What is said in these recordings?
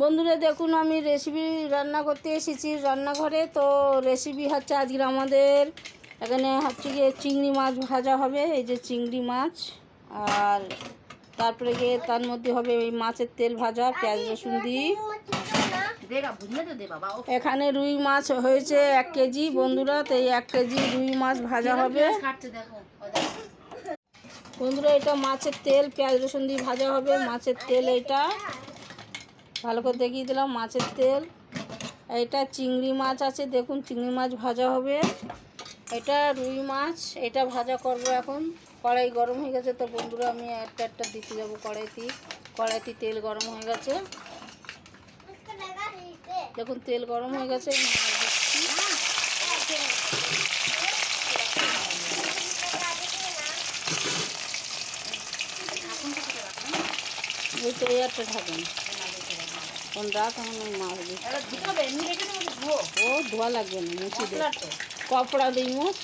বন্ধুরা দেখুন, আমি রেসিপি রান্না করতে এসেছি রান্নাঘরে। তো রেসিপি হচ্ছে আজকে আমাদের এখানে হচ্ছে গিয়ে চিংড়ি মাছ ভাজা হবে। এই যে চিংড়ি মাছ, আর তারপরে গিয়ে তার মধ্যে হবে এই মাছের তেল ভাজা, পেঁয়াজ রসুন দিয়ে। এখানে রুই মাছ হয়েছে 1 কেজি বন্ধুরা। তো এই 1 কেজি রুই মাছ ভাজা হবে বন্ধুরা। এটা মাছের তেল, পেঁয়াজ রসুন দিয়ে ভাজা হবে। মাছের তেল এটা ভালো করে দেখিয়ে দিলাম, মাছের তেল। এটা চিংড়ি মাছ আছে, দেখুন চিংড়ি মাছ ভাজা হবে। এটা রুই মাছ, এটা ভাজা করব এখন। কড়াই গরম হয়ে গেছে তো বন্ধুরা, আমি একটা দিতে যাবো কড়াইতে তেল গরম হয়ে গেছে। দেখুন তেল গরম হয়ে গেছে, তো এই একটা থাকেন কোন রাখ। এখন ওই মাছ ও ধোয়া লাগবে না, মুছি দিয়ে কপড়া দিই মুছ।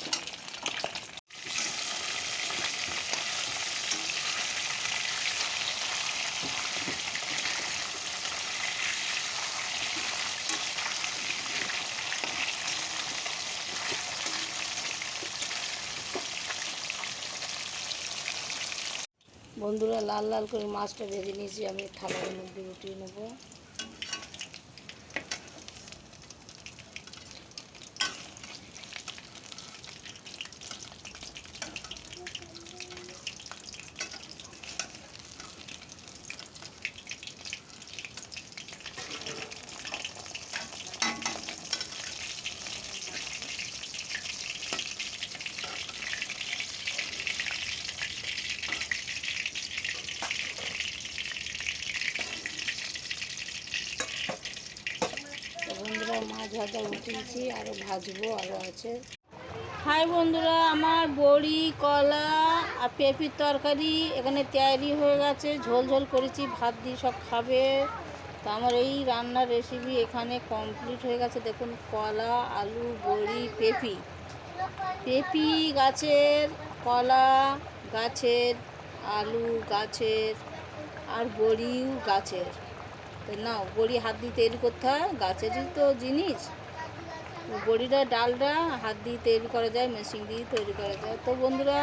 বন্ধুরা লাল লাল করে মাছটা ভেজে নিয়েছি, আমি থালার মধ্যে উঠিয়ে নেব। বন্ধুরা মাছ ভাজা উঠিয়েছি, আরও ভাজবো, আরও আছে। হাই বন্ধুরা, আমার বড়ি, কলা আর পেঁপির তরকারি এখানে তৈরি হয়ে গেছে। ঝোল ঝোল করেছি, ভাত দিয়ে সব খাবে। তো আমার এই রান্নার রেসিপি এখানে কমপ্লিট হয়ে গেছে। দেখুন কলা, আলু, বড়ি, পেঁপি গাছের, কলা গাছের, আলু গাছের, আর বড়িও গাছের। তো না, বড়ি হাত দিয়ে তৈরি করতে হয়, গাছেরই তো জিনিস। বড়িটা ডালটা হাত দিয়ে তৈরি করা যায়, মেশিন দিয়ে তৈরি করা যায়। তো বন্ধুরা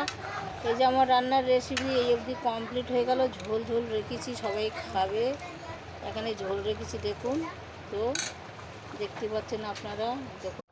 এই যে আমার রান্নার রেসিপি এই অবধি কমপ্লিট হয়ে গেল। ঝোল ঝোল রেখেছি, সবাই খাবে। এখানে ঝোল রেখেছি দেখুন, তো দেখতে পাচ্ছেন আপনারা। দেখুন